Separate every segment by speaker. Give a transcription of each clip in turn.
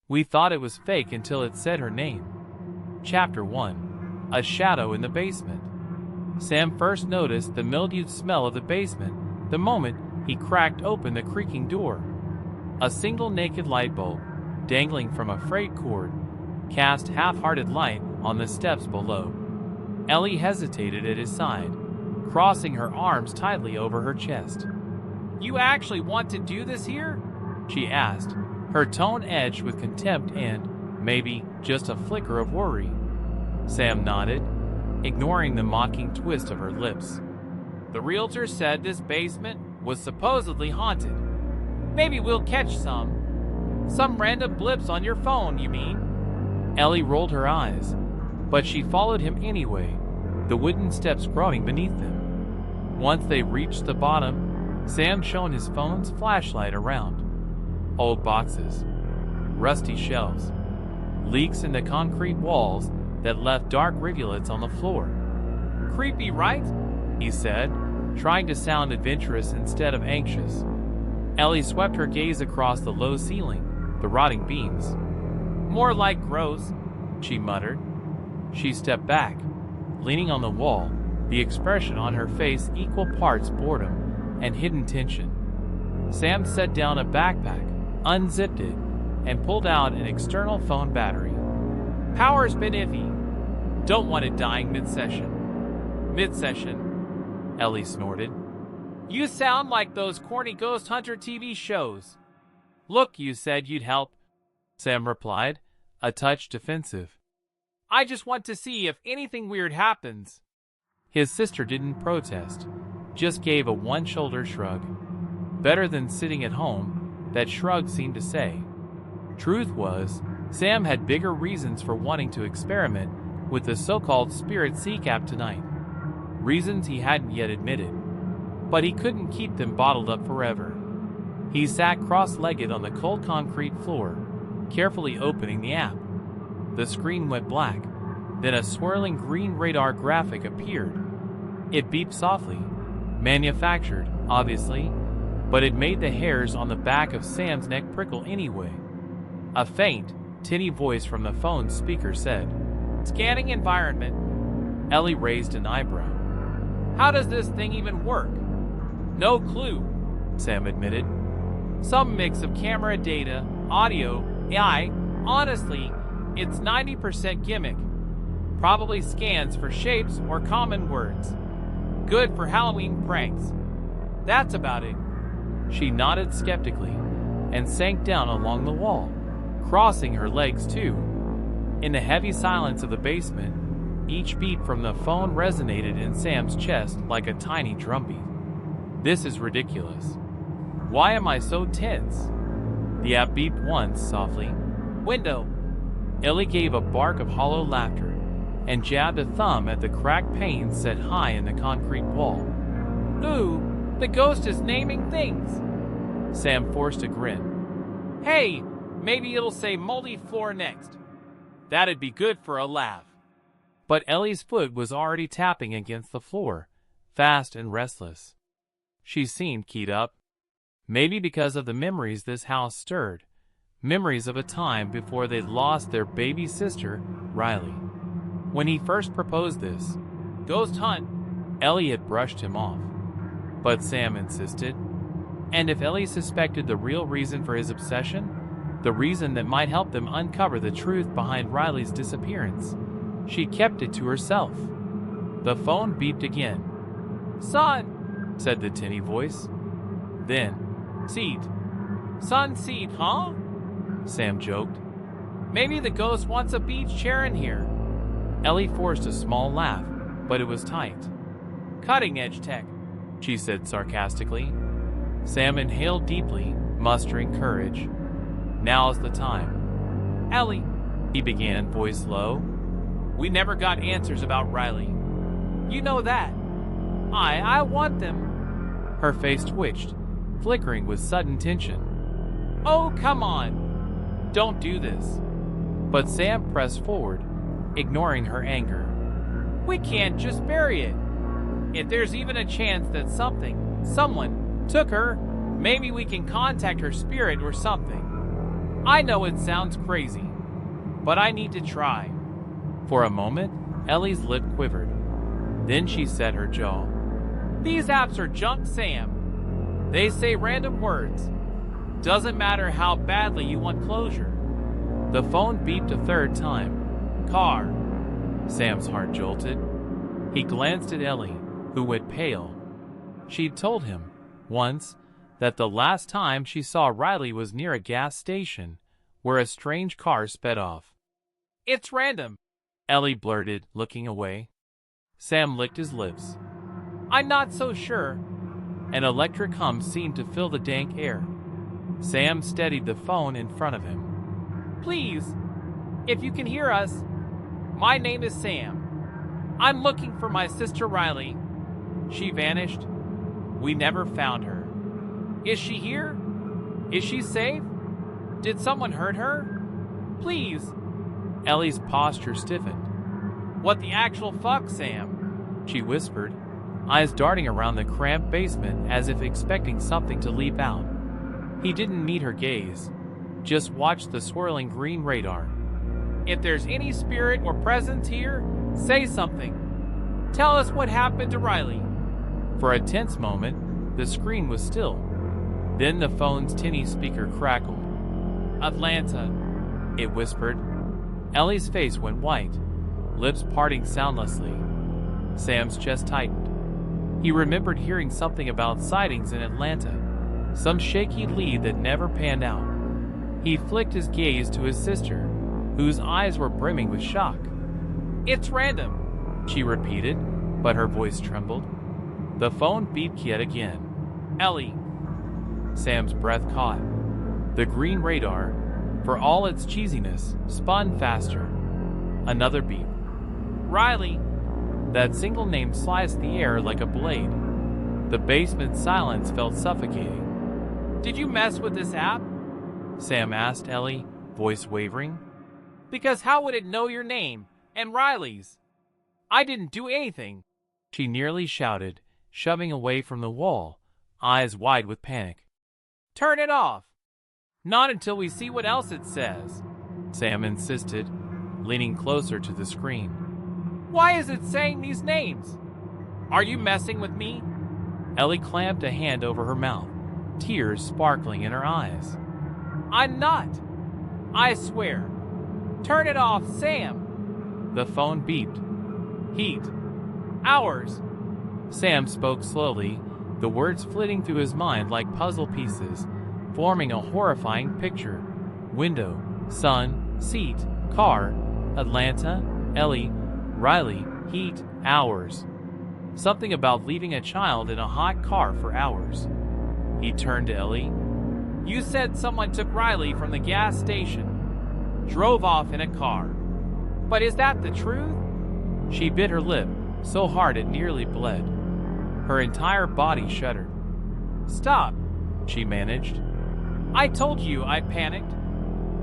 Speaker 1: We thought it was fake until it said her name. Chapter 1. A Shadow in the Basement. Sam first noticed the mildewed smell of the basement the moment he cracked open the creaking door. A single naked light bulb, dangling from a frayed cord, cast half-hearted light on the steps below. Ellie hesitated at his side, crossing her arms tightly over her chest. "You actually want to do this here?" she asked, her tone edged with contempt and, maybe, just a flicker of worry. Sam nodded, ignoring the mocking twist of her lips. "The realtor said this basement was supposedly haunted. Maybe we'll catch some random blips on your phone, you mean?" Ellie rolled her eyes, but she followed him anyway, the wooden steps growing beneath them. Once they reached the bottom, Sam shone his phone's flashlight around. Old boxes, rusty shelves, leaks in the concrete walls that left dark rivulets on the floor. "Creepy, right?" he said, trying to sound adventurous instead of anxious. Ellie swept her gaze across the low ceiling, the rotting beams. "More like gross," she muttered. She stepped back, leaning on the wall, the expression on her face equal parts boredom and hidden tension. Sam set down a backpack, unzipped it, and pulled out an external phone battery. "Power's been iffy. Don't want it dying mid-session." "Mid-session?" Ellie snorted. "You sound like those corny ghost hunter TV shows." "Look, you said you'd help," Sam replied, a touch defensive. "I just want to see if anything weird happens." His sister didn't protest, just gave a one-shoulder shrug. Better than sitting at home, that shrug seemed to say. Truth was, Sam had bigger reasons for wanting to experiment with the so-called Spirit Seek app tonight. Reasons he hadn't yet admitted. But he couldn't keep them bottled up forever. He sat cross-legged on the cold concrete floor, carefully opening the app. The screen went black, then a swirling green radar graphic appeared. It beeped softly, manufactured, obviously, but it made the hairs on the back of Sam's neck prickle anyway. A faint, tinny voice from the phone's speaker said, "Scanning environment." Ellie raised an eyebrow. "How does this thing even work?" "No clue," Sam admitted. "Some mix of camera data, audio, AI. Honestly, it's 90% gimmick. Probably scans for shapes or common words. Good for Halloween pranks. That's about it." She nodded skeptically and sank down along the wall, crossing her legs too. In the heavy silence of the basement, each beat from the phone resonated in Sam's chest like a tiny drumbeat. This is ridiculous. Why am I so tense? The app beeped once softly. "Window." Ellie gave a bark of hollow laughter and jabbed a thumb at the cracked pane set high in the concrete wall. "Ooh, the ghost is naming things." Sam forced a grin. "Hey, maybe it'll say moldy floor next. That'd be good for a laugh." But Ellie's foot was already tapping against the floor, fast and restless. She seemed keyed up. Maybe because of the memories this house stirred. Memories of a time before they'd lost their baby sister, Riley. When he first proposed this ghost hunt, Ellie had brushed him off. But Sam insisted. And if Ellie suspected the real reason for his obsession, the reason that might help them uncover the truth behind Riley's disappearance, she kept it to herself. The phone beeped again. "Son," said the tinny voice. Then, "Seed." "Sun seed, huh?" Sam joked. "Maybe the ghost wants a beach chair in here." Ellie forced a small laugh, but it was tight. "Cutting-edge tech," she said sarcastically. Sam inhaled deeply, mustering courage. "Now's the time." "Ellie," he began, voice low. "We never got answers about Riley. You know that. I want them." Her face twitched, flickering with sudden tension. "Oh, come on. Don't do this." But Sam pressed forward, ignoring her anger. "We can't just bury it. If there's even a chance that someone took her, maybe we can contact her spirit or something. I know it sounds crazy, but I need to try. For a moment, Ellie's lip quivered. Then she set her jaw. These apps are junk, Sam. They say random words. Doesn't matter how badly you want closure. The phone beeped a third time. Car. Sam's heart jolted. He glanced at Ellie, who went pale. She'd told him, once, that the last time she saw Riley was near a gas station, where a strange car sped off. It's random, Ellie blurted, looking away. Sam licked his lips. I'm not so sure. An electric hum seemed to fill the dank air. Sam steadied the phone in front of him. Please, if you can hear us, my name is Sam. I'm looking for my sister Riley. She vanished. We never found her. Is she here? Is she safe? Did someone hurt her? Please. Ellie's posture stiffened. What the actual fuck, Sam? She whispered, eyes darting around the cramped basement as if expecting something to leap out. He didn't meet her gaze, just watched the swirling green radar. If there's any spirit or presence here, say something. Tell us what happened to Riley. For a tense moment, the screen was still. Then the phone's tinny speaker crackled. Atlanta, it whispered. Ellie's face went white, lips parting soundlessly. Sam's chest tightened. He remembered hearing something about sightings in Atlanta, some shaky lead that never panned out. He flicked his gaze to his sister, whose eyes were brimming with shock. It's random, she repeated, but her voice trembled. The phone beeped yet again. Ellie. Sam's breath caught. The green radar, for all its cheesiness, spun faster. Another beep. Riley. That single name sliced the air like a blade. The basement silence felt suffocating. Did you mess with this app? Sam asked Ellie, voice wavering. Because how would it know your name and Riley's? I didn't do anything, she nearly shouted, shoving away from the wall, eyes wide with panic. Turn it off. Not until we see what else it says, Sam insisted, leaning closer to the screen. Why is it saying these names? Are you messing with me? Ellie clamped a hand over her mouth, tears sparkling in her eyes. I'm not. I swear. Turn it off, Sam. The phone beeped. Heat. Hours. Sam spoke slowly, the words flitting through his mind like puzzle pieces, forming a horrifying picture. Window, sun, seat, car, Atlanta, Ellie, Riley, heat, hours. Something about leaving a child in a hot car for hours. He turned to Ellie. You said someone took Riley from the gas station, drove off in a car. But is that the truth? She bit her lip, so hard it nearly bled. Her entire body shuddered. Stop, she managed. I told you I panicked.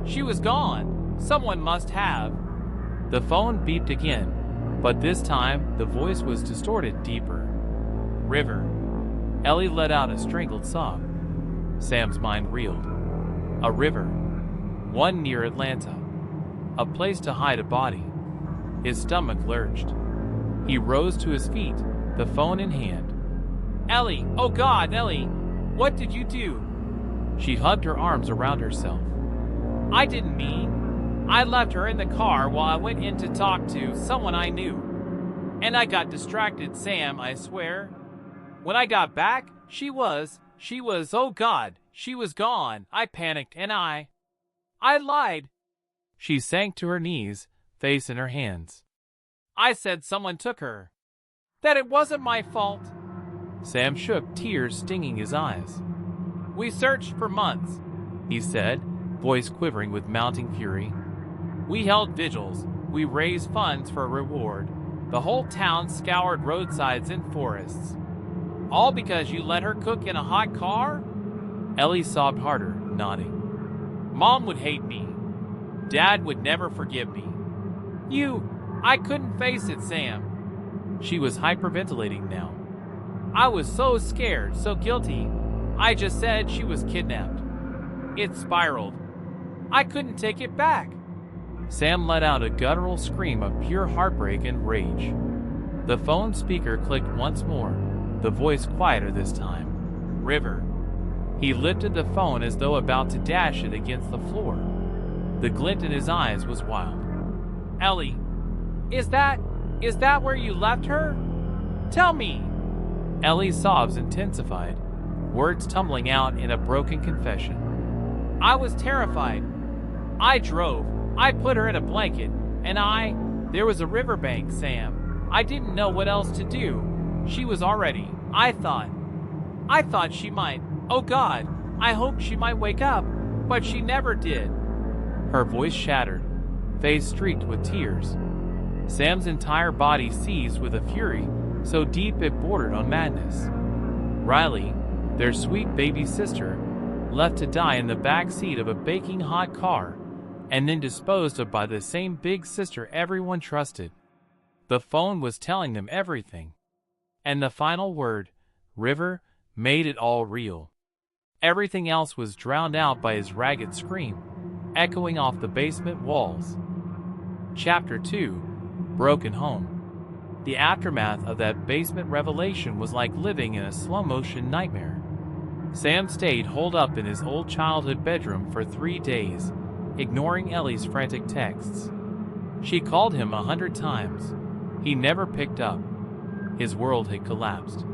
Speaker 1: She was gone. Someone must have. The phone beeped again, but this time the voice was distorted deeper. River. Ellie let out a strangled sob. Sam's mind reeled. A river. One near Atlanta. A place to hide a body. His stomach lurched. He rose to his feet, the phone in hand. Ellie! Oh God, Ellie! What did you do? She hugged her arms around herself. I didn't mean. I left her in the car while I went in to talk to someone I knew. And I got distracted, Sam, I swear. When I got back, she was, oh God, she was gone. I panicked and I lied. She sank to her knees, face in her hands. I said someone took her. That it wasn't my fault. Sam shook, tears stinging his eyes. We searched for months, he said, voice quivering with mounting fury. We held vigils. We raised funds for a reward. The whole town scoured roadsides and forests. All because you let her cook in a hot car? Ellie sobbed harder, nodding. Mom would hate me. Dad would never forgive me. I couldn't face it, Sam. She was hyperventilating now. I was so scared, so guilty. I just said she was kidnapped. It spiraled. I couldn't take it back. Sam let out a guttural scream of pure heartbreak and rage. The phone speaker clicked once more, the voice quieter this time. River. He lifted the phone as though about to dash it against the floor. The glint in his eyes was wild. Ellie, is that where you left her? Tell me. Ellie's sobs intensified, words tumbling out in a broken confession. I was terrified. I drove. I put her in a blanket, and there was a riverbank, Sam. I didn't know what else to do. She was already, I thought she might. Oh God, I hoped she might wake up, but she never did. Her voice shattered, face streaked with tears. Sam's entire body seized with a fury so deep it bordered on madness. Riley, their sweet baby sister, left to die in the back seat of a baking hot car, and then disposed of by the same big sister everyone trusted. The phone was telling them everything. And the final word, River, made it all real. Everything else was drowned out by his ragged scream, echoing off the basement walls. Chapter 2, Broken Home. The aftermath of that basement revelation was like living in a slow-motion nightmare. Sam stayed holed up in his old childhood bedroom for 3 days, ignoring Ellie's frantic texts. She called him 100 times. He never picked up. His world had collapsed.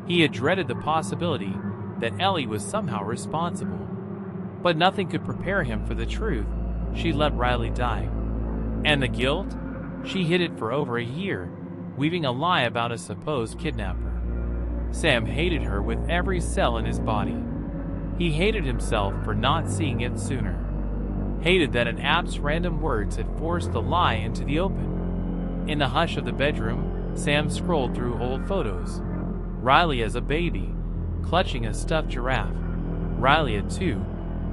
Speaker 1: He had dreaded the possibility that Ellie was somehow responsible. But nothing could prepare him for the truth. She let Riley die. And the guilt? She hid it for over a year, weaving a lie about a supposed kidnapper. Sam hated her with every cell in his body. He hated himself for not seeing it sooner. Hated that an app's random words had forced the lie into the open. In the hush of the bedroom, Sam scrolled through old photos. Riley as a baby, clutching a stuffed giraffe. Riley at 2,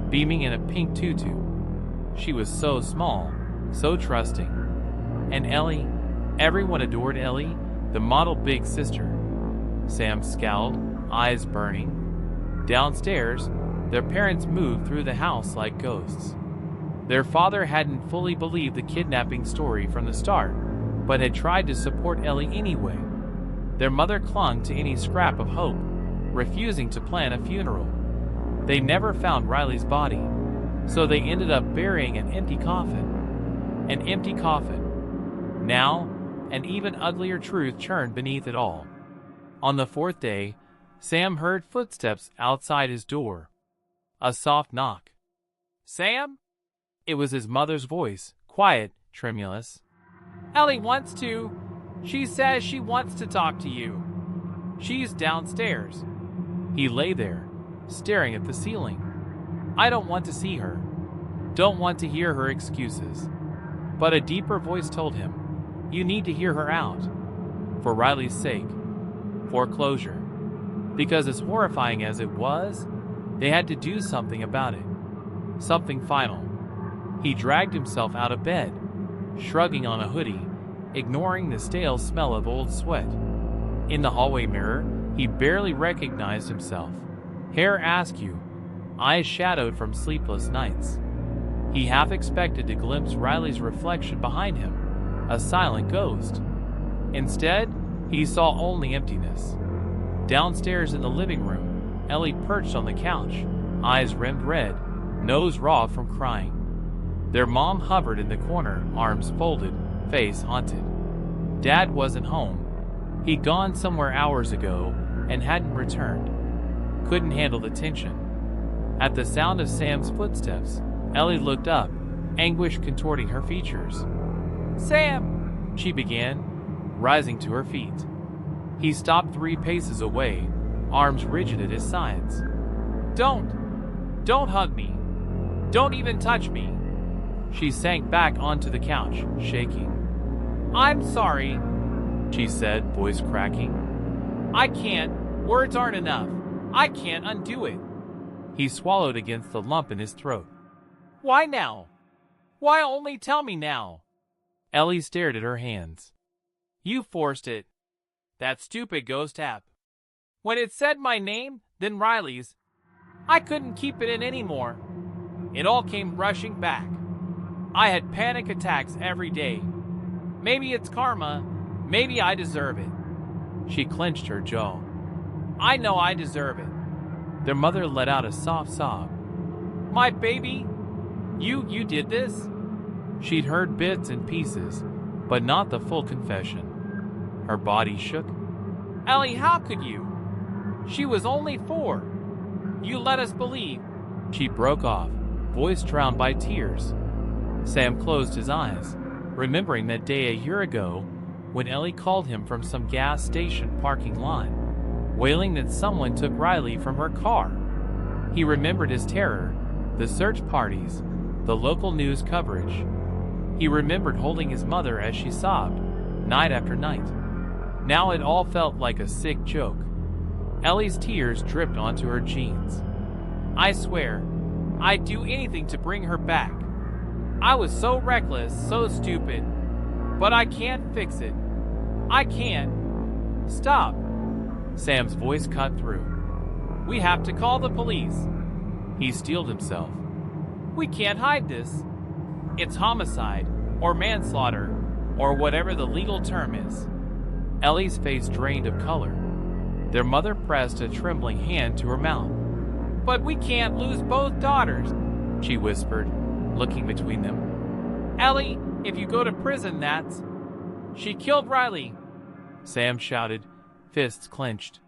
Speaker 1: beaming in a pink tutu. She was so small, so trusting. And Ellie, everyone adored Ellie, the model big sister. Sam scowled, eyes burning. Downstairs, their parents moved through the house like ghosts. Their father hadn't fully believed the kidnapping story from the start, but had tried to support Ellie anyway. Their mother clung to any scrap of hope, refusing to plan a funeral. They never found Riley's body, so they ended up burying an empty coffin. An empty coffin. Now, an even uglier truth churned beneath it all. On the 4th day, Sam heard footsteps outside his door. A soft knock. Sam? It was his mother's voice, quiet, tremulous. Ellie wants to. She says she wants to talk to you. She's downstairs. He lay there, staring at the ceiling. I don't want to see her. Don't want to hear her excuses. But a deeper voice told him, you need to hear her out. For Riley's sake. For closure. Because as horrifying as it was, they had to do something about it. Something final. He dragged himself out of bed, shrugging on a hoodie, ignoring the stale smell of old sweat. In the hallway mirror, he barely recognized himself. Hair askew, eyes shadowed from sleepless nights. He half expected to glimpse Riley's reflection behind him, a silent ghost. Instead, he saw only emptiness. Downstairs in the living room, Ellie perched on the couch, eyes rimmed red, nose raw from crying. Their mom hovered in the corner, arms folded, face haunted. Dad wasn't home. He'd gone somewhere hours ago and hadn't returned. Couldn't handle the tension. At the sound of Sam's footsteps, Ellie looked up, anguish contorting her features. Sam, she began, rising to her feet. He stopped 3 paces away, arms rigid at his sides. Don't hug me. Don't even touch me. She sank back onto the couch, shaking. I'm sorry, she said, voice cracking. I can't. Words aren't enough. I can't undo it. He swallowed against the lump in his throat. Why now? Why only tell me now? Ellie stared at her hands. You forced it. That stupid ghost app. When it said my name, then Riley's, I couldn't keep it in anymore. It all came rushing back. I had panic attacks every day. Maybe it's karma. Maybe I deserve it. She clenched her jaw. I know I deserve it. Their mother let out a soft sob. My baby? You did this? She'd heard bits and pieces, but not the full confession. Her body shook. Ellie, how could you? She was only 4. You let us believe. She broke off, voice drowned by tears. Sam closed his eyes, remembering that day a year ago when Ellie called him from some gas station parking lot, wailing that someone took Riley from her car. He remembered his terror, the search parties, the local news coverage. He remembered holding his mother as she sobbed, night after night. Now it all felt like a sick joke. Ellie's tears dripped onto her jeans. I swear, I'd do anything to bring her back. I was so reckless, so stupid. But I can't fix it. I can't. Stop. Sam's voice cut through. We have to call the police. He steeled himself. We can't hide this. It's homicide, or manslaughter, or whatever the legal term is. Ellie's face drained of color. Their mother pressed a trembling hand to her mouth. But we can't lose both daughters, she whispered, looking between them. Ellie, if you go to prison, that's... She killed Riley, Sam shouted, fists clenched.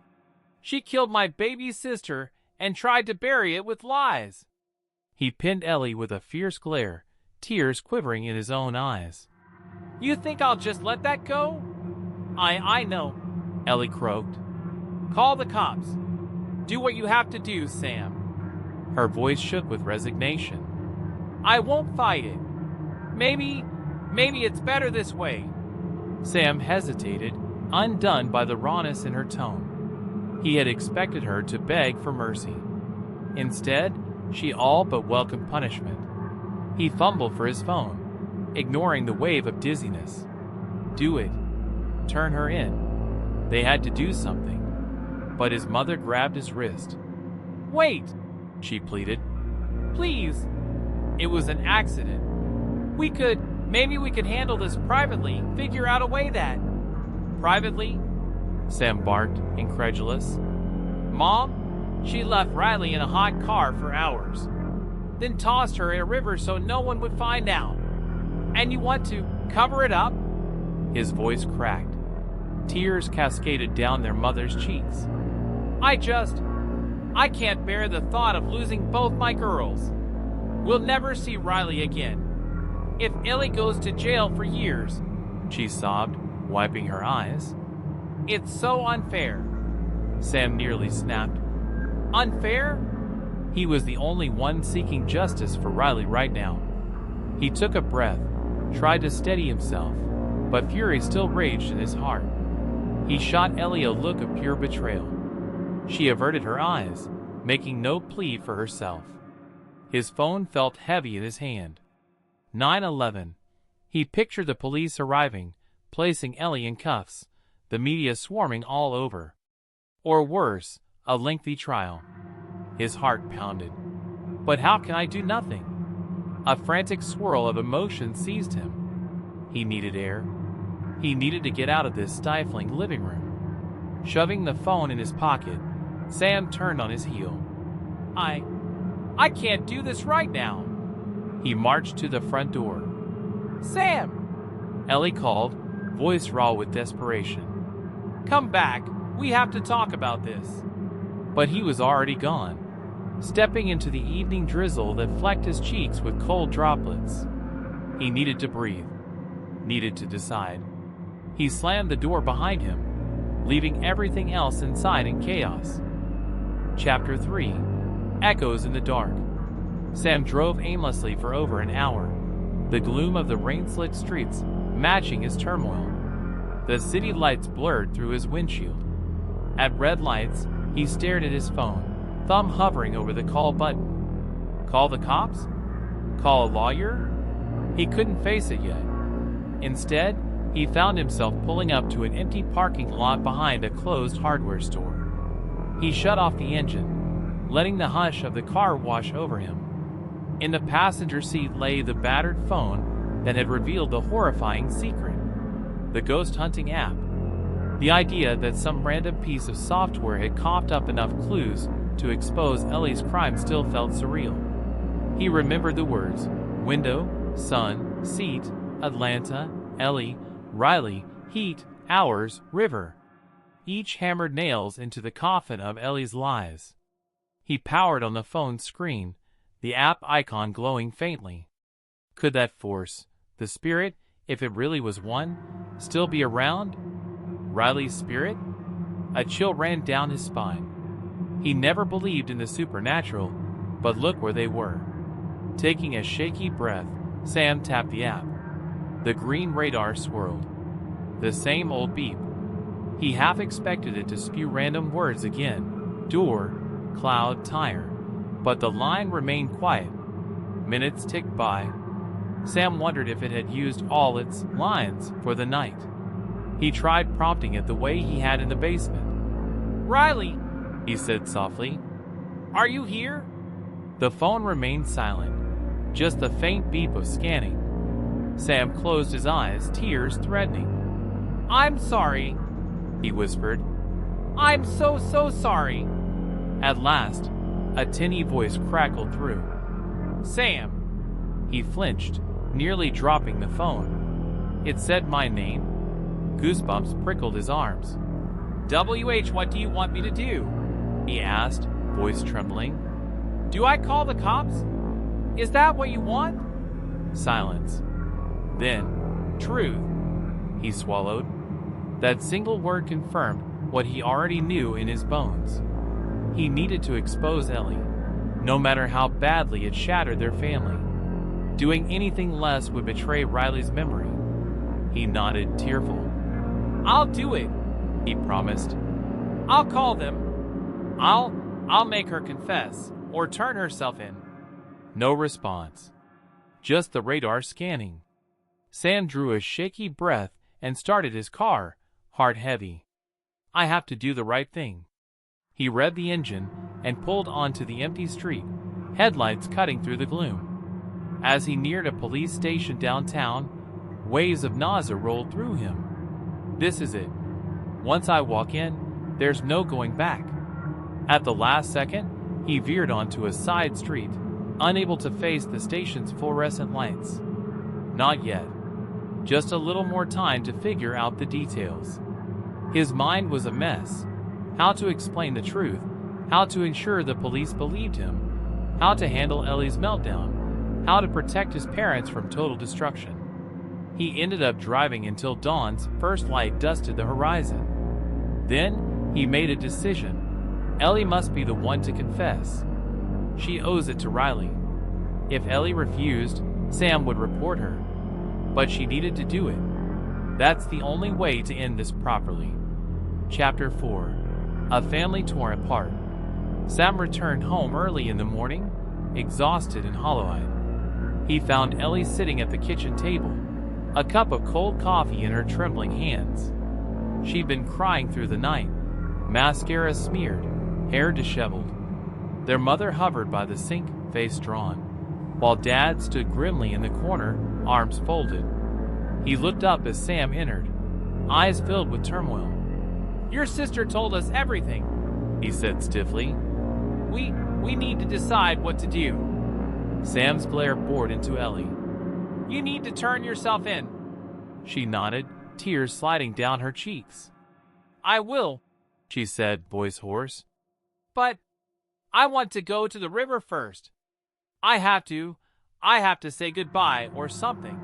Speaker 1: She killed my baby sister and tried to bury it with lies. He pinned Ellie with a fierce glare, tears quivering in his own eyes. You think I'll just let that go? I know, Ellie croaked. Call the cops. Do what you have to do, Sam. Her voice shook with resignation. I won't fight it. Maybe it's better this way. Sam hesitated, undone by the rawness in her tone. He had expected her to beg for mercy. Instead, she all but welcomed punishment. He fumbled for his phone, ignoring the wave of dizziness. Do it. Turn her in. They had to do something. But his mother grabbed his wrist. Wait, she pleaded. Please. It was an accident. Maybe we could handle this privately, figure out a way that... Privately? Sam barked, incredulous. Mom, she left Riley in a hot car for hours, then tossed her in a river so no one would find out. And you want to cover it up? His voice cracked. Tears cascaded down their mother's cheeks. I can't bear the thought of losing both my girls. We'll never see Riley again. If Ellie goes to jail for years, she sobbed, wiping her eyes. It's so unfair. Sam nearly snapped. Unfair? He was the only one seeking justice for Riley right now. He took a breath, tried to steady himself, but fury still raged in his heart. He shot Ellie a look of pure betrayal. She averted her eyes, making no plea for herself. His phone felt heavy in his hand. 9/11. He pictured the police arriving, placing Ellie in cuffs, the media swarming all over. Or worse, a lengthy trial. His heart pounded. But how can I do nothing? A frantic swirl of emotion seized him. He needed air. He needed to get out of this stifling living room. Shoving the phone in his pocket, Sam turned on his heel. I can't do this right now. He marched to the front door. Sam! Ellie called, voice raw with desperation. Come back. We have to talk about this. But he was already gone, stepping into the evening drizzle that flecked his cheeks with cold droplets. He needed to breathe, needed to decide. He slammed the door behind him, leaving everything else inside in chaos. Chapter 3. Echoes in the Dark. Sam drove aimlessly for over an hour, the gloom of the rain-slicked streets matching his turmoil. The city lights blurred through his windshield. At red lights, he stared at his phone, thumb hovering over the call button. Call the cops? Call a lawyer? He couldn't face it yet. Instead, he found himself pulling up to an empty parking lot behind a closed hardware store. He shut off the engine, letting the hush of the car wash over him. In the passenger seat lay the battered phone that had revealed the horrifying secret: the ghost hunting app. The idea that some random piece of software had coughed up enough clues to expose Ellie's crime still felt surreal. He remembered the words: window, sun, seat, Atlanta, Ellie, Riley, heat, hours, river. Each hammered nails into the coffin of Ellie's lies. He powered on the phone's screen, the app icon glowing faintly. Could that force, the spirit, if it really was one, still be around? Riley's spirit? A chill ran down his spine. He never believed in the supernatural, but look where they were. Taking a shaky breath, Sam tapped the app. The green radar swirled. The same old beep. He half expected it to spew random words again: door, cloud, tire. But the line remained quiet. Minutes ticked by. Sam wondered if it had used all its lines for the night. He tried prompting it the way he had in the basement. "Riley," he said softly. "Are you here?" The phone remained silent, just the faint beep of scanning. Sam closed his eyes, tears threatening. "I'm sorry," he whispered. "I'm so sorry." At last, a tinny voice crackled through. "Sam." He flinched, nearly dropping the phone. It said my name. Goosebumps prickled his arms. "WH, what do you want me to do?" he asked, voice trembling. "Do I call the cops? Is that what you want?" Silence. Then, truth. He swallowed. That single word confirmed what he already knew in his bones. He needed to expose Ellie, no matter how badly it shattered their family. Doing anything less would betray Riley's memory. He nodded, tearful. "I'll do it," he promised. "I'll call them. I'll make her confess, or turn herself in." No response. Just the radar scanning. Sam drew a shaky breath and started his car, heart heavy. "I have to do the right thing." He revved the engine and pulled onto the empty street, headlights cutting through the gloom. As he neared a police station downtown, waves of nausea rolled through him. This is it. Once I walk in, there's no going back. At the last second, he veered onto a side street, unable to face the station's fluorescent lights. Not yet. Just a little more time to figure out the details. His mind was a mess. How to explain the truth, how to ensure the police believed him, how to handle Ellie's meltdown, how to protect his parents from total destruction. He ended up driving until dawn's first light dusted the horizon. Then, he made a decision. Ellie must be the one to confess. She owes it to Riley. If Ellie refused, Sam would report her. But she needed to do it. That's the only way to end this properly. Chapter 4. A family torn apart. Sam returned home early in the morning, exhausted and hollow-eyed. He found Ellie sitting at the kitchen table, a cup of cold coffee in her trembling hands. She'd been crying through the night, mascara smeared, hair disheveled. Their mother hovered by the sink, face drawn, while Dad stood grimly in the corner, arms folded. He looked up as Sam entered, eyes filled with turmoil. "Your sister told us everything," he said stiffly. We need to decide what to do." Sam's glare bored into Ellie. "You need to turn yourself in." She nodded, tears sliding down her cheeks. "I will," she said, voice hoarse. "But I want to go to the river first. I have to say goodbye or something."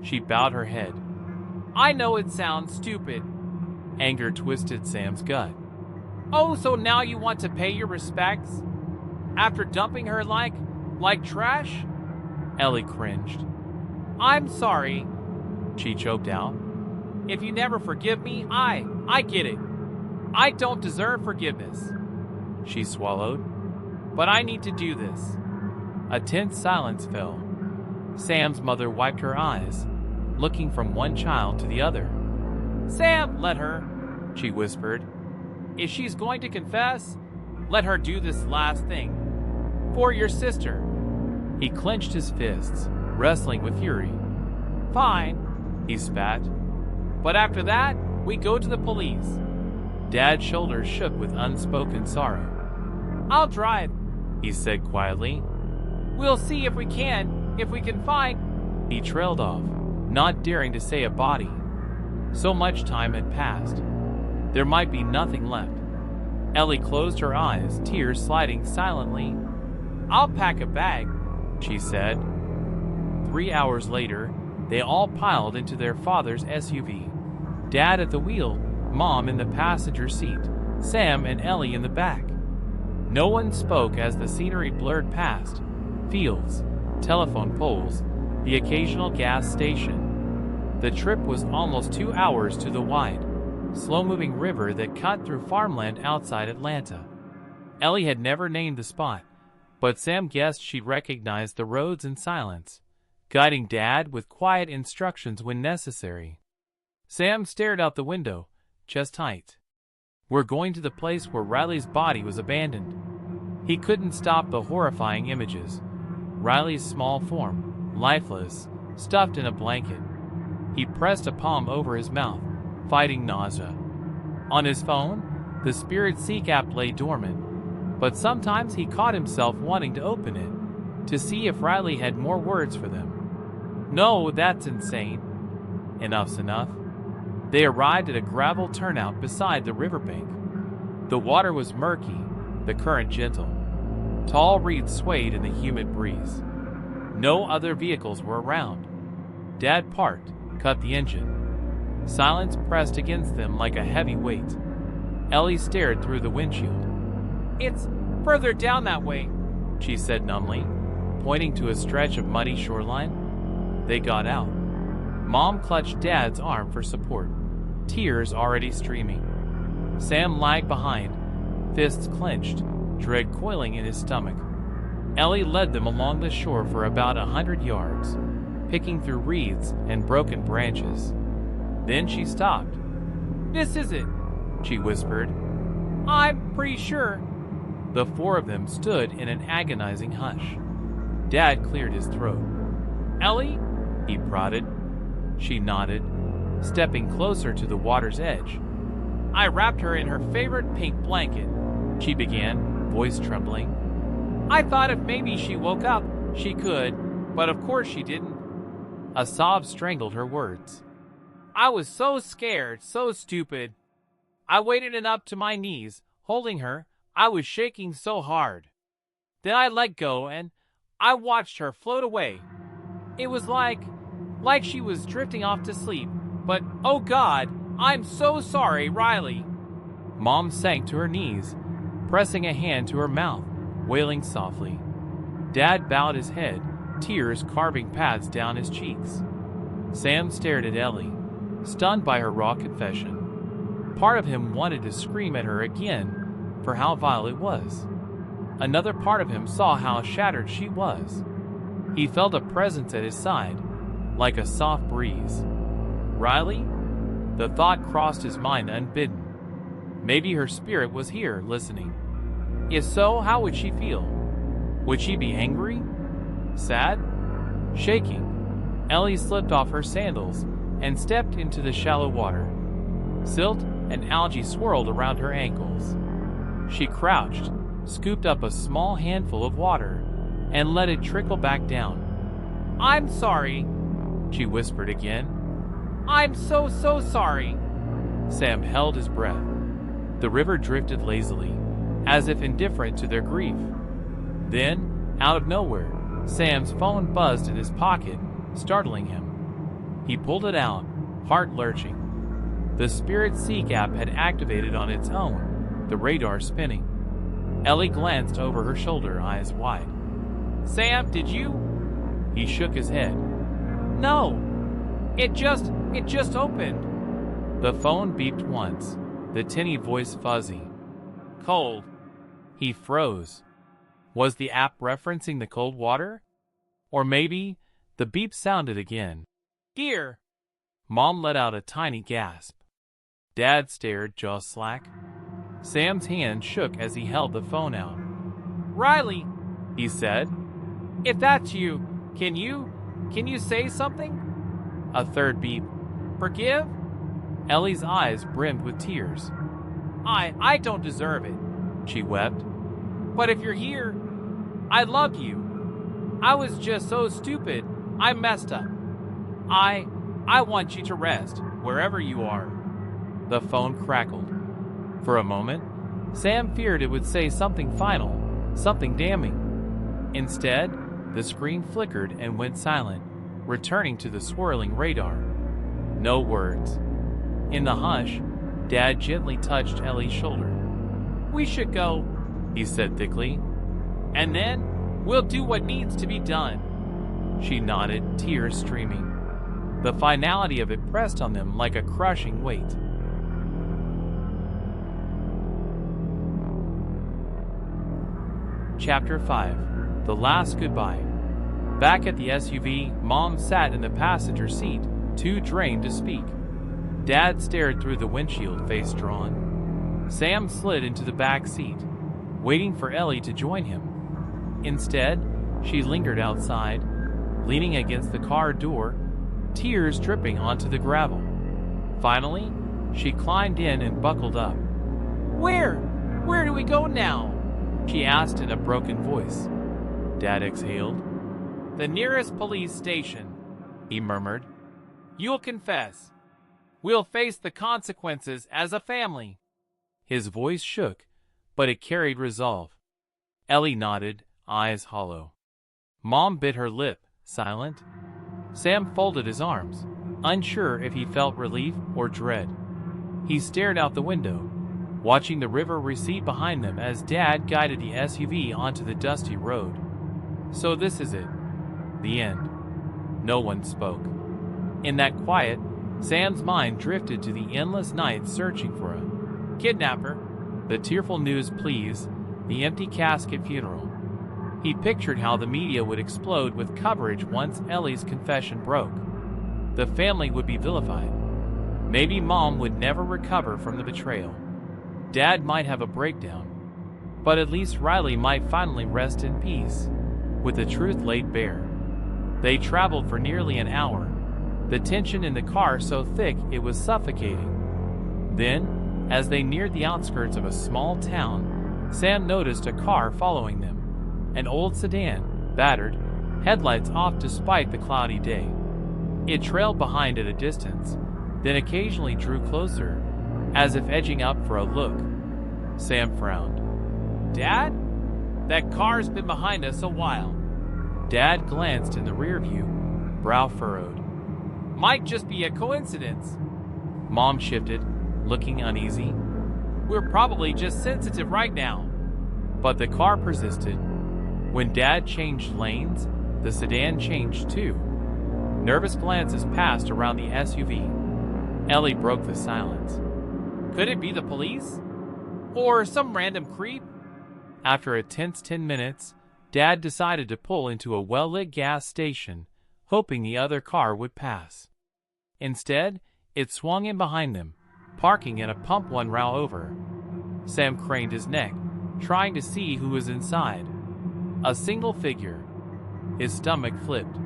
Speaker 1: She bowed her head. "I know it sounds stupid." Anger twisted Sam's gut. "Oh, so now you want to pay your respects? After dumping her like trash?" Ellie cringed. "I'm sorry," she choked out. "If you never forgive me, I get it. I don't deserve forgiveness." She swallowed. "But I need to do this." A tense silence fell. Sam's mother wiped her eyes, looking from one child to the other. "Sam, let her," she whispered. "If she's going to confess, let her do this last thing. For your sister." He clenched his fists, wrestling with fury. "Fine," he spat. "But after that, we go to the police." Dad's shoulders shook with unspoken sorrow. "I'll drive," he said quietly. "We'll see if we can find—" He trailed off, not daring to say a body. So much time had passed. There might be nothing left. Ellie closed her eyes, tears sliding silently. "I'll pack a bag," she said. 3 hours later, they all piled into their father's SUV. Dad at the wheel, Mom in the passenger seat, Sam and Ellie in the back. No one spoke as the scenery blurred past. Fields, telephone poles, the occasional gas station. The trip was almost 2 hours to the wide, slow-moving river that cut through farmland outside Atlanta. Ellie had never named the spot, but Sam guessed she'd recognize the roads in silence, guiding Dad with quiet instructions when necessary. Sam stared out the window, chest tight. "We're going to the place where Riley's body was abandoned." He couldn't stop the horrifying images. Riley's small form, lifeless, stuffed in a blanket. He pressed a palm over his mouth, fighting nausea. On his phone, the Spirit Seek app lay dormant, but sometimes he caught himself wanting to open it, to see if Riley had more words for them. "No, that's insane." Enough's enough. They arrived at a gravel turnout beside the riverbank. The water was murky, the current gentle. Tall reeds swayed in the humid breeze. No other vehicles were around. Dad parked, cut the engine. Silence pressed against them like a heavy weight. Ellie stared through the windshield. "It's further down that way," she said numbly, pointing to a stretch of muddy shoreline. They got out. Mom clutched Dad's arm for support, tears already streaming. Sam lagged behind, fists clenched, dread coiling in his stomach. Ellie led them along the shore for about 100 yards, picking through reeds and broken branches. Then she stopped. "This is it," she whispered. "I'm pretty sure." The four of them stood in an agonizing hush. Dad cleared his throat. "Ellie?" he prodded. She nodded, stepping closer to the water's edge. "I wrapped her in her favorite pink blanket," she began, voice trembling. "I thought if maybe she woke up, she could, but of course she didn't." A sob strangled her words. "I was so scared, so stupid. I waded up to my knees, holding her. I was shaking so hard. Then I let go and I watched her float away. It was like she was drifting off to sleep. But, oh God, I'm so sorry, Riley." Mom sank to her knees, pressing a hand to her mouth, wailing softly. Dad bowed his head, tears carving paths down his cheeks. Sam stared at Ellie, stunned by her raw confession. Part of him wanted to scream at her again for how vile it was. Another part of him saw how shattered she was. He felt a presence at his side, like a soft breeze. Riley? The thought crossed his mind unbidden. Maybe her spirit was here, listening. If so, how would she feel? Would she be angry? Sad? Shaking, Ellie slipped off her sandals and stepped into the shallow water. Silt and algae swirled around her ankles. She crouched, scooped up a small handful of water, and let it trickle back down. "I'm sorry," she whispered again. "I'm so sorry." Sam held his breath. The river drifted lazily, as if indifferent to their grief. Then, out of nowhere, Sam's phone buzzed in his pocket, startling him. He pulled it out, heart lurching. The Spirit Seek app had activated on its own, the radar spinning. Ellie glanced over her shoulder, eyes wide. "Sam, did you?" He shook his head. "No. It just opened." The phone beeped once, the tinny voice fuzzy. "Cold." He froze. Was the app referencing the cold water? Or maybe the beep sounded again. "Here." Mom let out a tiny gasp. Dad stared, jaw slack. Sam's hand shook as he held the phone out. "Riley," he said. If that's you, can you say something? A third beep. Forgive? Ellie's eyes brimmed with tears. I don't deserve it, she wept. But if you're here, I love you. I was just so stupid. I messed up. I want you to rest, wherever you are. The phone crackled. For a moment, Sam feared it would say something final, something damning. Instead, the screen flickered and went silent, returning to the swirling radar. No words. In the hush, Dad gently touched Ellie's shoulder. We should go, he said thickly. And then we'll do what needs to be done. She nodded, tears streaming. The finality of it pressed on them like a crushing weight. Chapter 5. The Last Goodbye. Back at the SUV, Mom sat in the passenger seat, too drained to speak. Dad stared through the windshield, face drawn. Sam slid into the back seat, waiting for Ellie to join him. Instead, she lingered outside, leaning against the car door, tears dripping onto the gravel. Finally, she climbed in and buckled up. Where do we go now? She asked in a broken voice. Dad exhaled. The nearest police station, he murmured. You'll confess. We'll face the consequences as a family. His voice shook, but it carried resolve. Ellie nodded, eyes hollow. Mom bit her lip, silent. Sam folded his arms, unsure if he felt relief or dread. He stared out the window, watching the river recede behind them as Dad guided the SUV onto the dusty road. So this is it. The end. No one spoke. In that quiet, Sam's mind drifted to the endless nights searching for a kidnapper, the tearful news pleas, the empty casket funeral. He pictured how the media would explode with coverage once Ellie's confession broke. The family would be vilified. Maybe Mom would never recover from the betrayal. Dad might have a breakdown, but at least Riley might finally rest in peace, with the truth laid bare. They traveled for nearly an hour, the tension in the car so thick it was suffocating. Then, as they neared the outskirts of a small town, Sam noticed a car following them, an old sedan, battered, headlights off despite the cloudy day. It trailed behind at a distance, then occasionally drew closer, as if edging up for a look. Sam frowned. Dad? That car's been behind us a while. Dad glanced in the rear view, brow furrowed. Might just be a coincidence. Mom shifted, looking uneasy. We're probably just sensitive right now. But the car persisted. When Dad changed lanes, the sedan changed too. Nervous glances passed around the SUV. Ellie broke the silence. Could it be the police? Or some random creep? After a tense 10 minutes, Dad decided to pull into a well-lit gas station, hoping the other car would pass. Instead, it swung in behind them, parking in a pump one row over. Sam craned his neck, trying to see who was inside. A single figure. His stomach flipped.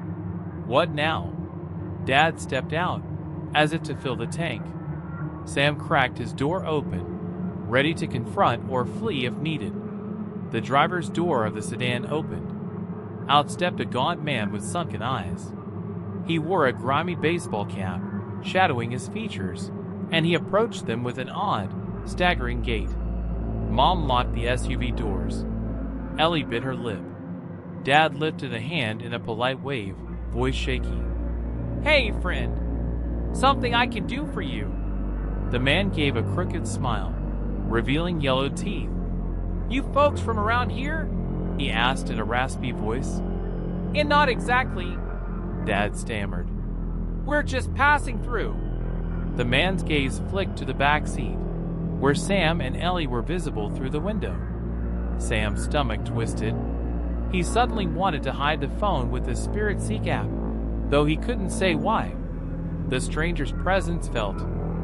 Speaker 1: What now? Dad stepped out, as if to fill the tank. Sam cracked his door open, ready to confront or flee if needed. The driver's door of the sedan opened. Out stepped a gaunt man with sunken eyes. He wore a grimy baseball cap, shadowing his features, and he approached them with an odd, staggering gait. Mom locked the SUV doors. Ellie bit her lip. Dad lifted a hand in a polite wave, voice shaky. Hey, friend. Something I can do for you. The man gave a crooked smile, revealing yellow teeth. You folks from around here? He asked in a raspy voice. And not exactly, Dad stammered. We're just passing through. The man's gaze flicked to the back seat, where Sam and Ellie were visible through the window. Sam's stomach twisted. He suddenly wanted to hide the phone with the Spirit Seek app, though he couldn't say why. The stranger's presence felt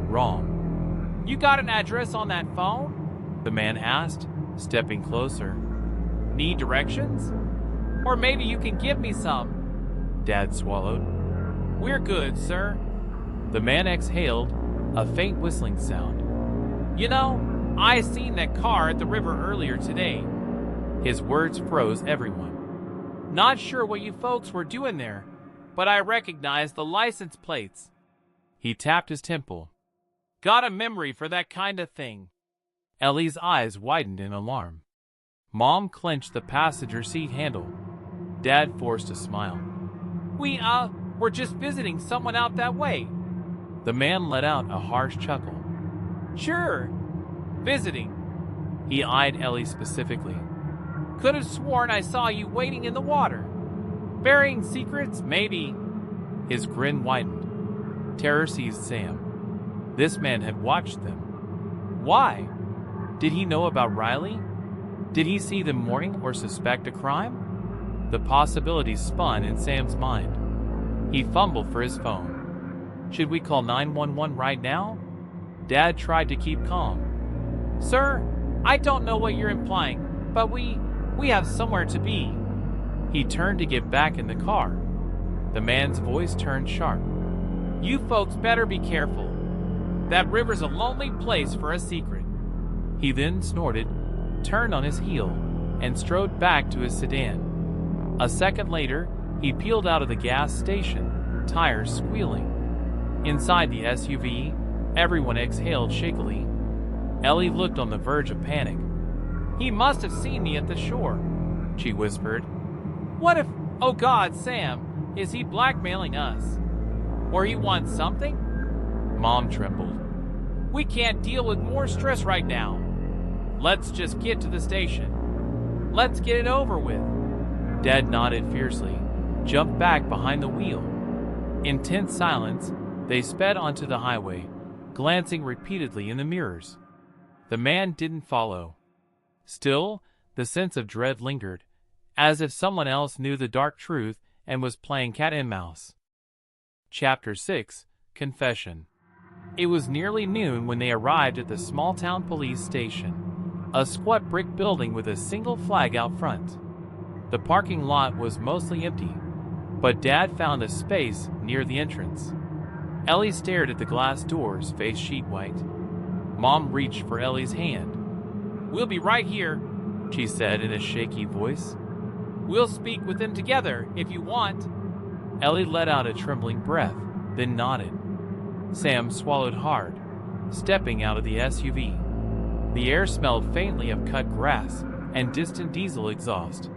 Speaker 1: wrong. You got an address on that phone? The man asked, stepping closer. Need directions? Or maybe you can give me some. Dad swallowed. We're good, sir. The man exhaled, a faint whistling sound. You know, I seen that car at the river earlier today. His words froze everyone. Not sure what you folks were doing there, but I recognized the license plates. He tapped his temple. Got a memory for that kind of thing. Ellie's eyes widened in alarm. Mom clenched the passenger seat handle. Dad forced a smile. We're just visiting someone out that way. The man let out a harsh chuckle. Sure, visiting. He eyed Ellie specifically. Could have sworn I saw you waiting in the water. Burying secrets, maybe. His grin widened. Terror seized Sam. This man had watched them. Why? Did he know about Riley? Did he see them mourning or suspect a crime? The possibilities spun in Sam's mind. He fumbled for his phone. Should we call 911 right now? Dad tried to keep calm. Sir, I don't know what you're implying, but we have somewhere to be. He turned to get back in the car. The man's voice turned sharp. You folks better be careful. That river's a lonely place for a secret. He then snorted, turned on his heel, and strode back to his sedan. A second later, he peeled out of the gas station, tires squealing. Inside the SUV, everyone exhaled shakily. Ellie looked on the verge of panic. He must have seen me at the shore, she whispered. What if, oh God, Sam, is he blackmailing us? Or he wants something? Mom trembled. We can't deal with more stress right now. Let's just get to the station. Let's get it over with. Dad nodded fiercely, jumped back behind the wheel. In tense silence, they sped onto the highway, glancing repeatedly in the mirrors. The man didn't follow. Still, the sense of dread lingered, as if someone else knew the dark truth and was playing cat and mouse. Chapter 6, Confession. It was nearly noon when they arrived at the small-town police station, a squat brick building with a single flag out front. The parking lot was mostly empty, but Dad found a space near the entrance. Ellie stared at the glass doors, face sheet white. Mom reached for Ellie's hand. We'll be right here, she said in a shaky voice. We'll speak with them together if you want. Ellie let out a trembling breath, then nodded. Sam swallowed hard, stepping out of the SUV. The air smelled faintly of cut grass and distant diesel exhaust.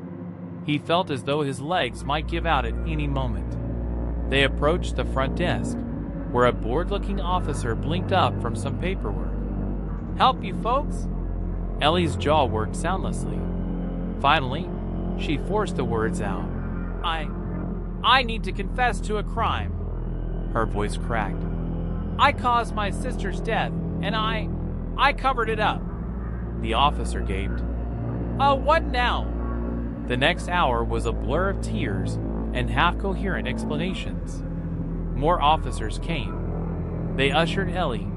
Speaker 1: He felt as though his legs might give out at any moment. They approached the front desk, where a bored-looking officer blinked up from some paperwork. Help you folks? Ellie's jaw worked soundlessly. Finally, she forced the words out. I need to confess to a crime. Her voice cracked. I caused my sister's death, and I covered it up. The officer gaped. What now? The next hour was a blur of tears and half-coherent explanations. More officers came. They ushered Ellie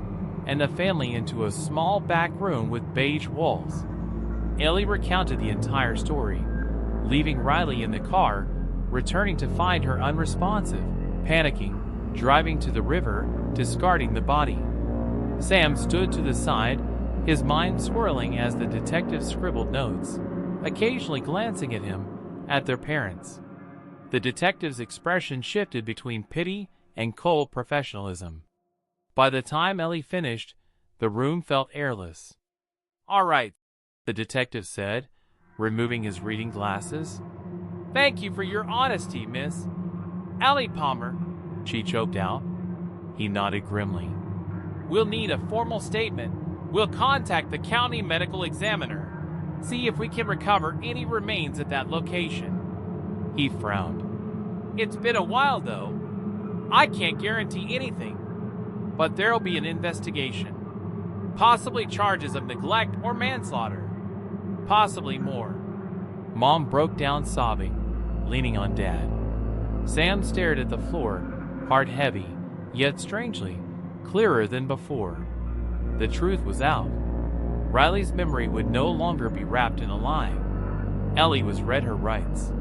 Speaker 1: and the family into a small back room with beige walls. Ellie recounted the entire story, leaving Riley in the car, returning to find her unresponsive, panicking, driving to the river, discarding the body. Sam stood to the side, his mind swirling as the detective scribbled notes, occasionally glancing at him, at their parents. The detective's expression shifted between pity and cold professionalism. By the time Ellie finished, the room felt airless. All right, the detective said, removing his reading glasses. Thank you for your honesty, miss. Ellie Palmer, she choked out. He nodded grimly. We'll need a formal statement. We'll contact the county medical examiner. See if we can recover any remains at that location. He frowned. It's been a while, though. I can't guarantee anything. But there'll be an investigation. Possibly charges of neglect or manslaughter. Possibly more. Mom broke down sobbing, leaning on Dad. Sam stared at the floor, heart heavy, yet strangely, clearer than before. The truth was out. Riley's memory would no longer be wrapped in a lie. Ellie was read her rights.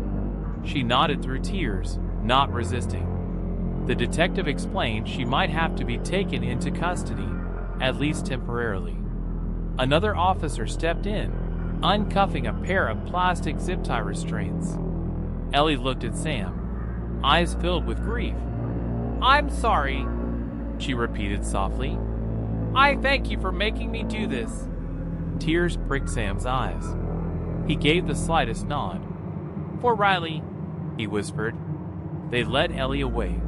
Speaker 1: She nodded through tears, not resisting. The detective explained she might have to be taken into custody, at least temporarily. Another officer stepped in, uncuffing a pair of plastic zip tie restraints. Ellie looked at Sam, eyes filled with grief. "I'm sorry," she repeated softly. "I thank you for making me do this." Tears pricked Sam's eyes. He gave the slightest nod. "For Riley," he whispered. They led Ellie away.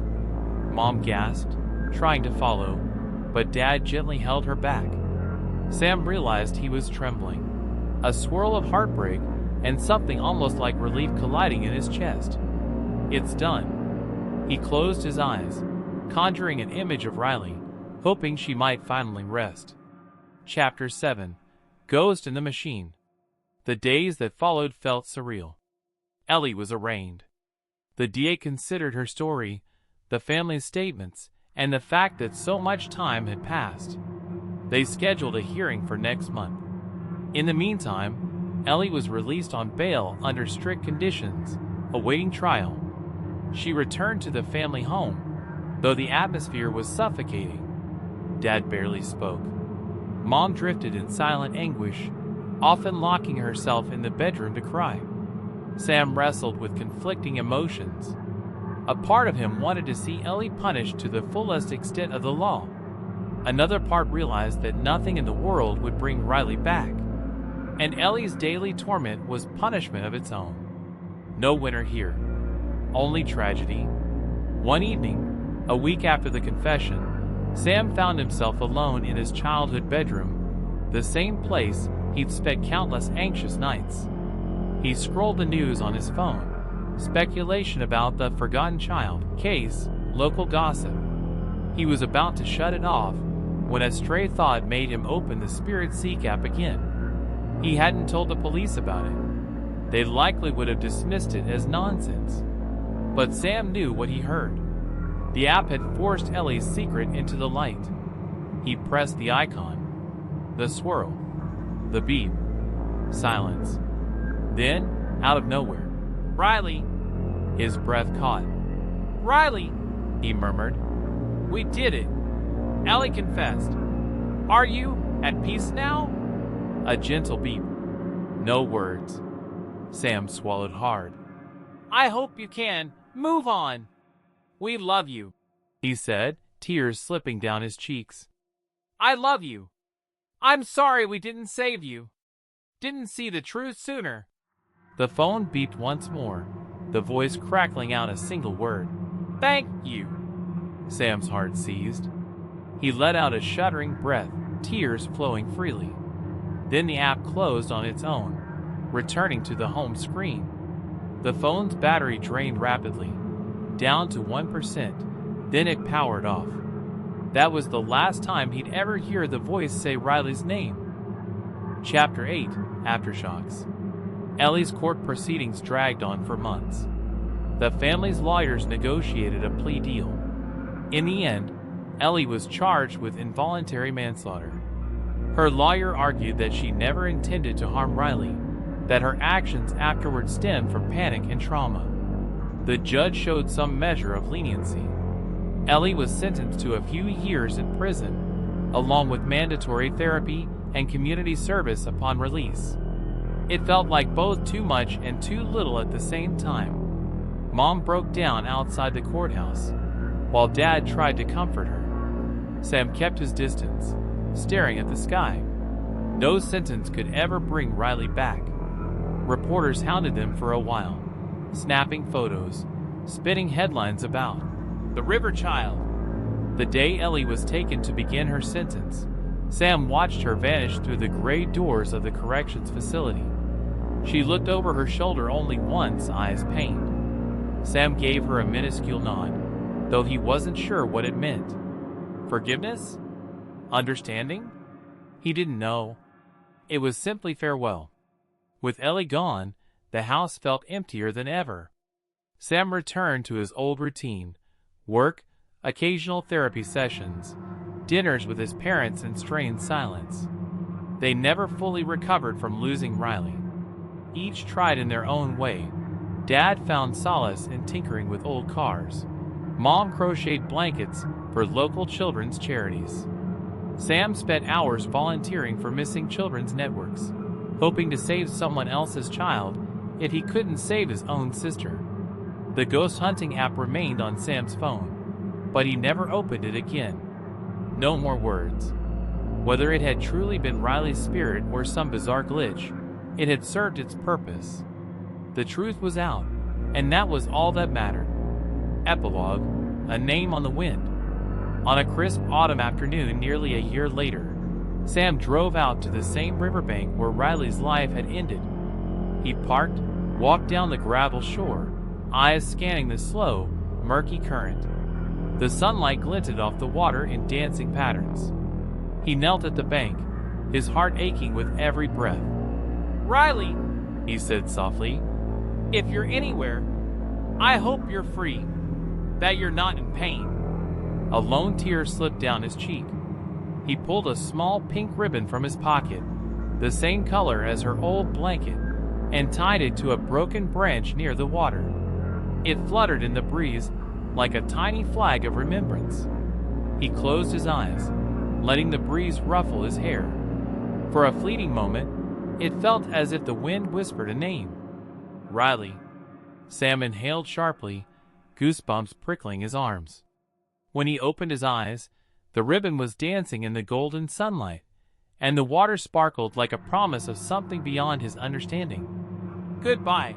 Speaker 1: Mom gasped, trying to follow, but Dad gently held her back. Sam realized he was trembling, a swirl of heartbreak and something almost like relief colliding in his chest. "It's done." He closed his eyes, conjuring an image of Riley, hoping she might finally rest. Chapter 7. Ghost in the Machine. The days that followed felt surreal. Ellie was arraigned. The DA considered her story, the family's statements, and the fact that so much time had passed. They scheduled a hearing for next month. In the meantime, Ellie was released on bail under strict conditions, awaiting trial. She returned to the family home, though the atmosphere was suffocating. Dad barely spoke. Mom drifted in silent anguish, often locking herself in the bedroom to cry. Sam wrestled with conflicting emotions. A part of him wanted to see Ellie punished to the fullest extent of the law. Another part realized that nothing in the world would bring Riley back, and Ellie's daily torment was punishment of its own. No winner here, only tragedy. One evening, a week after the confession, Sam found himself alone in his childhood bedroom, the same place he'd spent countless anxious nights. He scrolled the news on his phone, speculation about the forgotten child case, local gossip. He was about to shut it off when a stray thought made him open the Spirit Seek app again. He hadn't told the police about it. They likely would have dismissed it as nonsense. But Sam knew what he heard. The app had forced Ellie's secret into the light. He pressed the icon. The swirl. The beep. Silence. Then, out of nowhere, "Riley!" His breath caught. "Riley!" he murmured. "We did it. Ellie confessed. Are you at peace now?" A gentle beep. No words. Sam swallowed hard. "I hope you can. Move on. We love you," he said, tears slipping down his cheeks. "I love you. I'm sorry we didn't save you. Didn't see the truth sooner." The phone beeped once more, the voice crackling out a single word. "Thank you." Sam's heart seized. He let out a shuddering breath, tears flowing freely. Then the app closed on its own, returning to the home screen. The phone's battery drained rapidly, down to 1%, then it powered off. That was the last time he'd ever hear the voice say Riley's name. Chapter 8. Aftershocks. Ellie's court proceedings dragged on for months. The family's lawyers negotiated a plea deal. In the end, Ellie was charged with involuntary manslaughter. Her lawyer argued that she never intended to harm Riley, that her actions afterward stemmed from panic and trauma. The judge showed some measure of leniency. Ellie was sentenced to a few years in prison, along with mandatory therapy and community service upon release. It felt like both too much and too little at the same time. Mom broke down outside the courthouse, while Dad tried to comfort her. Sam kept his distance, staring at the sky. No sentence could ever bring Riley back. Reporters hounded them for a while, snapping photos, spinning headlines about the River Child. The day Ellie was taken to begin her sentence, Sam watched her vanish through the gray doors of the corrections facility. She looked over her shoulder only once, eyes pained. Sam gave her a minuscule nod, though he wasn't sure what it meant. Forgiveness? Understanding? He didn't know. It was simply farewell. With Ellie gone, the house felt emptier than ever. Sam returned to his old routine: work, occasional therapy sessions, dinners with his parents in strained silence. They never fully recovered from losing Riley. Each tried in their own way, Dad found solace in tinkering with old cars. Mom crocheted blankets for local children's charities. Sam spent hours volunteering for missing children's networks, hoping to save someone else's child if he couldn't save his own sister. The ghost hunting app remained on Sam's phone, but he never opened it again. No more words. Whether it had truly been Riley's spirit or some bizarre glitch, it had served its purpose. The truth was out, and that was all that mattered. Epilogue: A Name on the Wind. On a crisp autumn afternoon nearly a year later, Sam drove out to the same riverbank where Riley's life had ended. He parked, walked down the gravel shore, eyes scanning the slow, murky current. The sunlight glinted off the water in dancing patterns. He knelt at the bank, his heart aching with every breath. "Riley," he said softly, "if you're anywhere, I hope you're free, that you're not in pain." A lone tear slipped down his cheek. He pulled a small pink ribbon from his pocket, the same color as her old blanket, and tied it to a broken branch near the water. It fluttered in the breeze like a tiny flag of remembrance. He closed his eyes, letting the breeze ruffle his hair. For a fleeting moment, it felt as if the wind whispered a name. Riley. Sam inhaled sharply, goosebumps prickling his arms. When he opened his eyes, the ribbon was dancing in the golden sunlight, and the water sparkled like a promise of something beyond his understanding. "Goodbye,"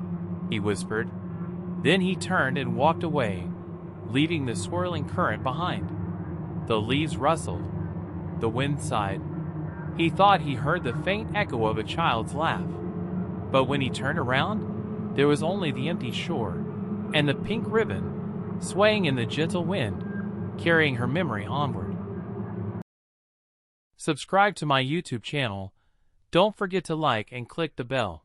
Speaker 1: he whispered. Then he turned and walked away, leaving the swirling current behind. The leaves rustled. The wind sighed. He thought he heard the faint echo of a child's laugh. But when he turned around, there was only the empty shore, and the pink ribbon, swaying in the gentle wind, carrying her memory onward. Subscribe to my YouTube channel. Don't forget to like and click the bell.